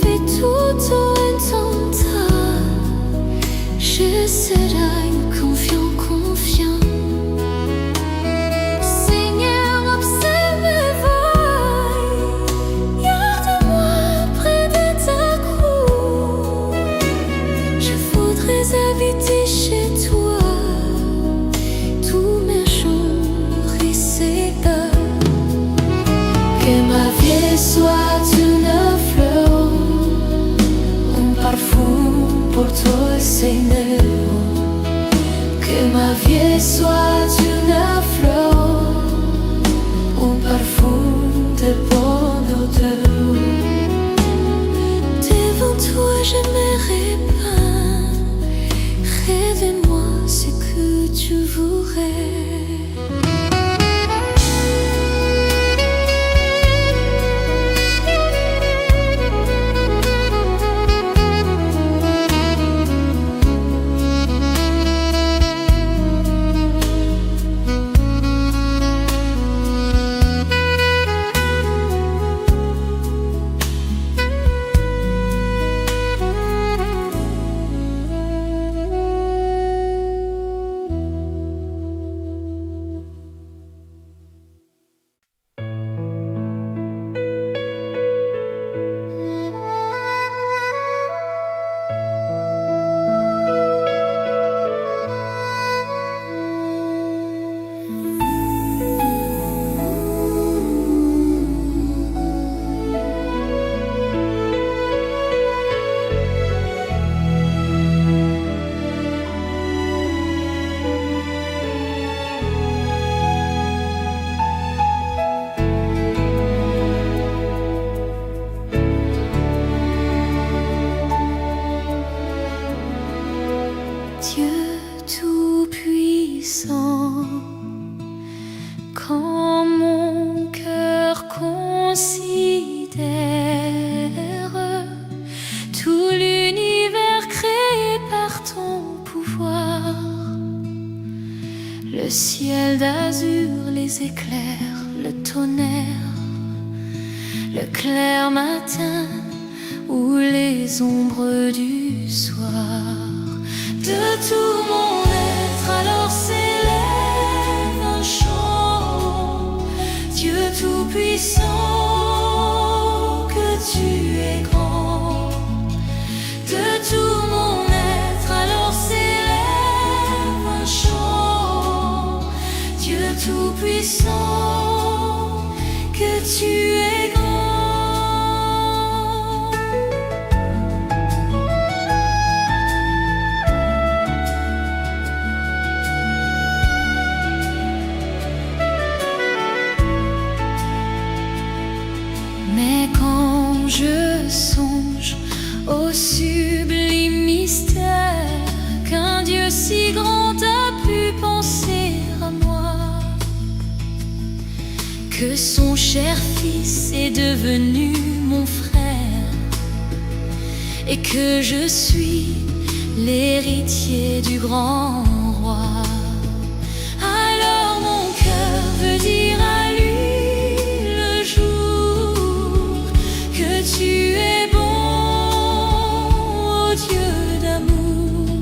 Fais tout en ton temps. Je serai confiant, confiant. Seigneur, observe mes voies. Garde-moi près de ta croix. Je voudrais habiter chez toi. Que ma vie soit une fleur, un parfum pour toi, Seigneur. Que ma vie soit une fleur, un parfum de bonne odeur. Devant toi je me répands. Révèle-moi ce que tu voudrais. Dieu tout-puissant, quand mon cœur considère tout l'univers créé par ton pouvoir, le ciel d'azur, les éclairs, le tonnerre, le clair matin ou les ombres du soir. De tout mon être alors s'élève un chant. Dieu tout-puissant, que tu es grand. De tout mon être alors s'élève un chant. Dieu tout-puissant, que tu es grand. Mais quand je songe au sublime mystère qu'un Dieu si grand a pu penser à moi, que son cher fils est devenu mon frère et que je suis l'héritier du grand roi, alors mon cœur veut dire à lui tu es bon, ô Dieu d'amour.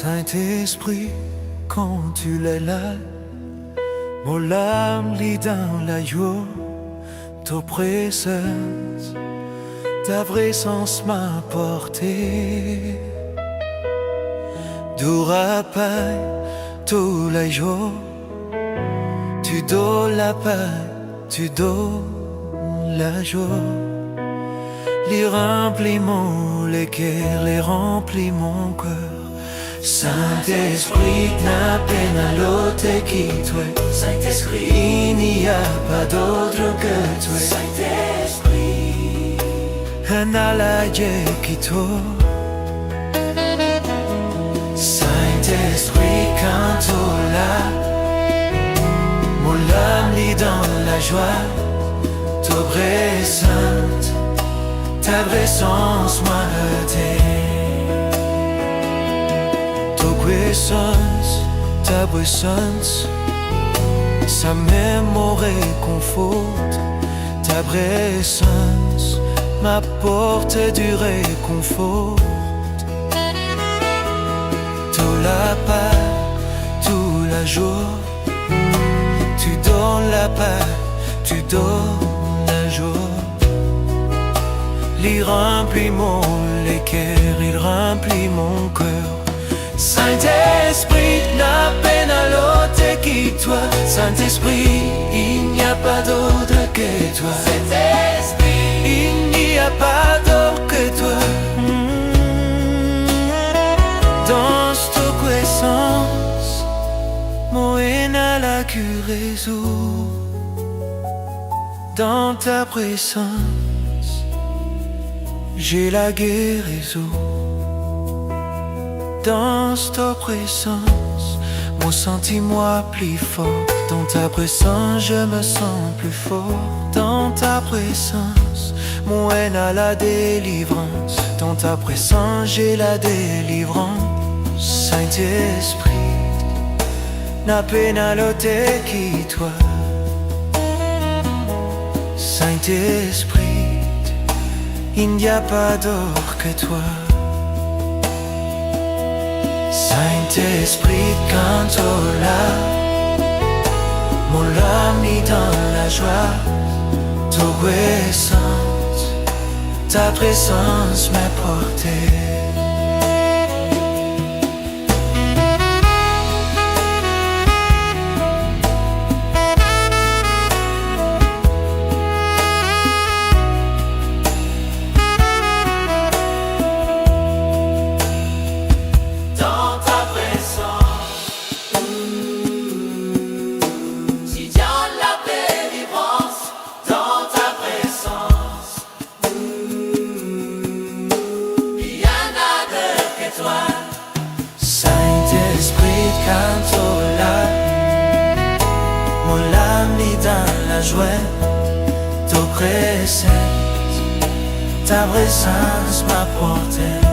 Saint-Esprit, quand tu es là, mon âme lit dans la joie, ta présence, ta présence m'a porté. Dura paix, tous les jours, tu donnes la paix, tu donnes la joie. Les remplis les cœurs, les remplis mon cœur. Saint-Esprit, n'a peine à l'autre qui toi. Saint-Esprit, il n'y a pas d'autre que toi. Saint-Esprit, un allié qui toi. Saint-Esprit, quand tu là, mon âme lit dans la joie. Ta présence, ta présence m'a ta présence, ça même me réconforte. Ta présence m'apporte du réconfort. Tout la paix, tout la joie, tu donnes la paix, tu donnes la joie. Il remplit les cœurs, il remplit mon cœur. Saint-Esprit, n'a peine à l'autre qui toi. Saint-Esprit, il n'y a pas d'autre que toi. Saint-Esprit, il n'y a pas d'autre que toi. Dans ta puissance, mon haine à la guérison. Dans ta présence, j'ai la guérison. Dans ta présence, mon sentiment plus fort. Dans ta présence, je me sens plus fort. Dans ta présence, mon haine a la délivrance. Dans ta présence, j'ai la délivrance. Saint-Esprit, n'a peine à l'ôter qui toi. Saint-Esprit, il n'y a pas d'autre que toi. Saint-Esprit, quand tu es là, mon âme lit dans la joie. Ta présence m'a porté. Saint-Esprit, quand tu es là, mon âme lit dans la joie. Ta présence m'a porté.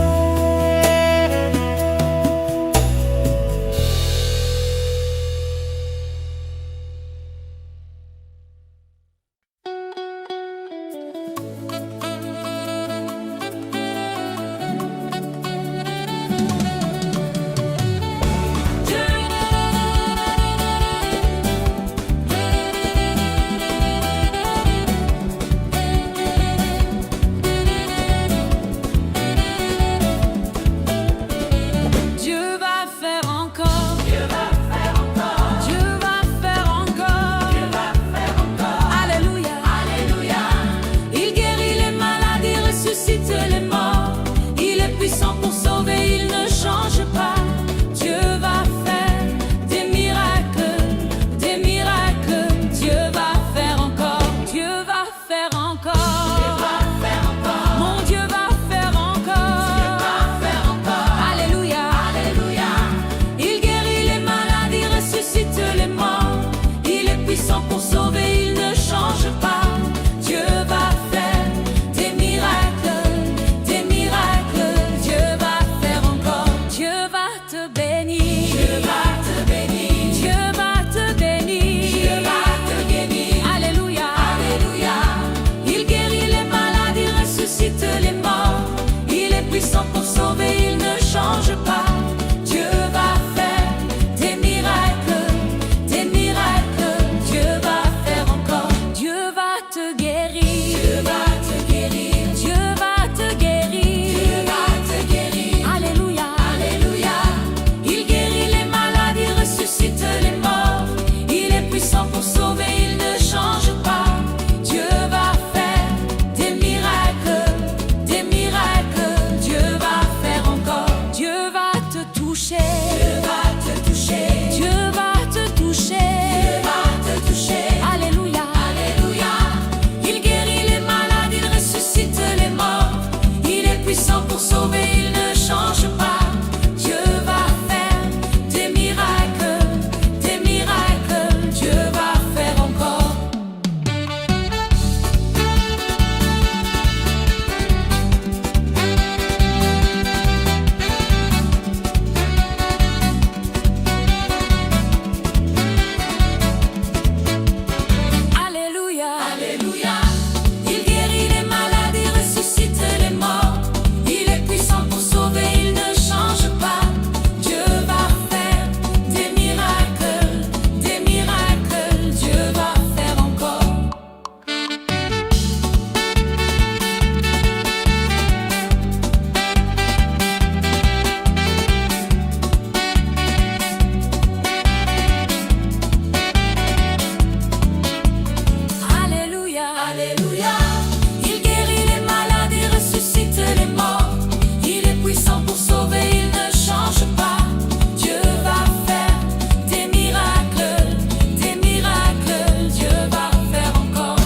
puissant pour sauver, il ne change pas. Dieu toucher. Dieu va te toucher. Dieu va te toucher. Dieu va te toucher. Alléluia. Alléluia. Il guérit les malades, il ressuscite les morts. Il est puissant pour sauver, il ne change pas. Dieu va faire des miracles, des miracles. Dieu va faire encore. Alléluia. Alléluia. Il guérit les malades, il ressuscite les morts. Il est puissant pour sauver, il ne change pas. Dieu va faire des miracles, des miracles. Dieu va faire encore. Alléluia. Alléluia. Il guérit les malades, il ressuscite les morts. Il est puissant pour sauver, il ne change pas. Dieu va faire des miracles, des miracles. Dieu va faire encore.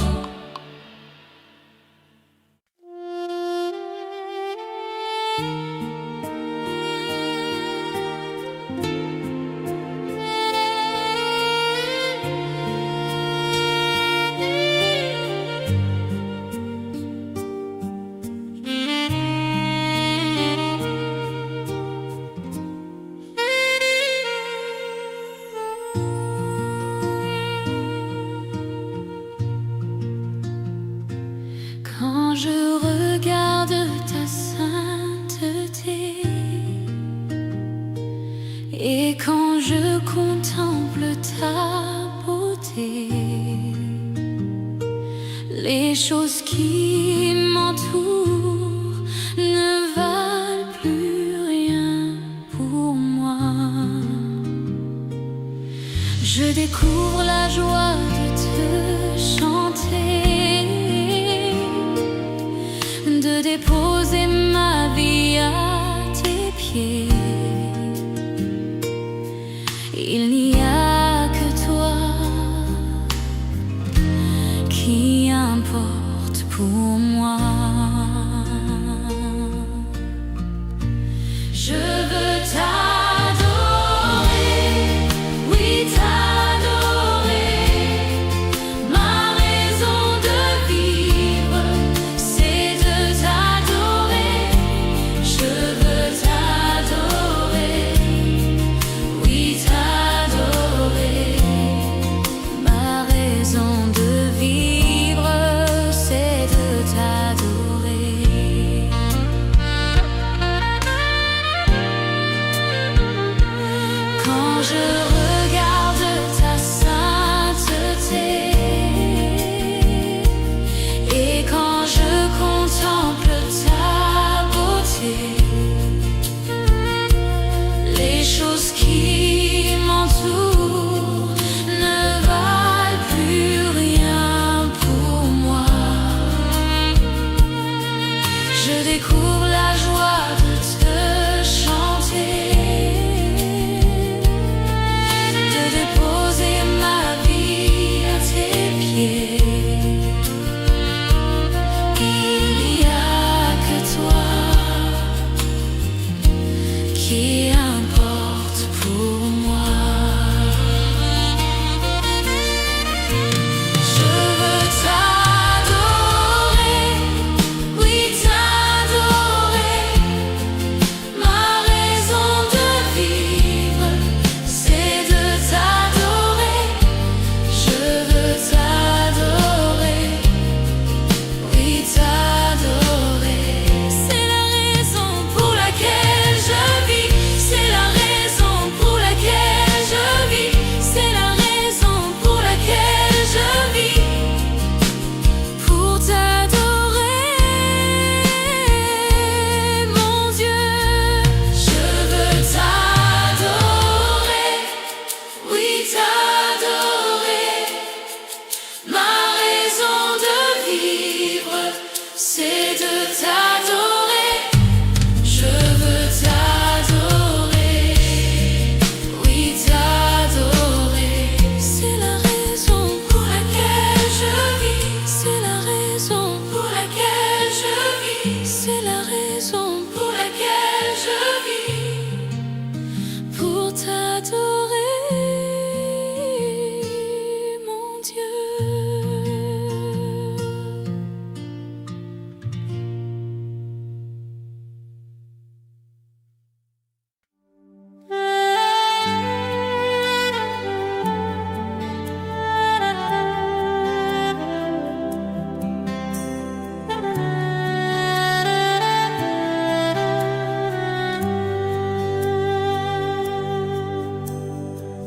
Quand je regarde ta sainteté et quand je contemple ta beauté, les choses qui m'entourent ne valent plus rien pour moi. Je découvre la joie de te chanter, de déposer ma vie à tes pieds. Il n'y a que toi qui importe pour moi. Je veux t'adorer, oui t'adorer.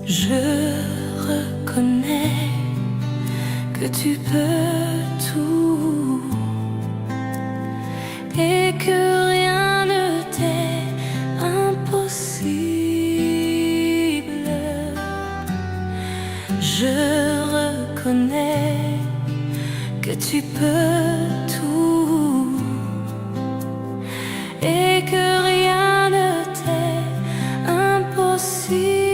Je reconnais que tu peux tout et que rien ne t'est impossible. Je reconnais que tu peux tout et que rien ne t'est impossible.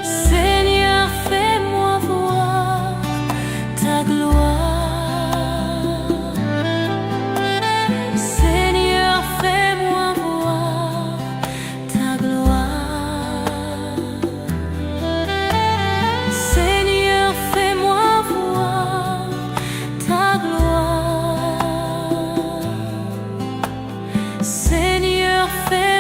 Seigneur, fais-moi voir ta gloire. Seigneur, fais-moi voir ta gloire. Seigneur, fais-moi voir ta gloire. Seigneur, fais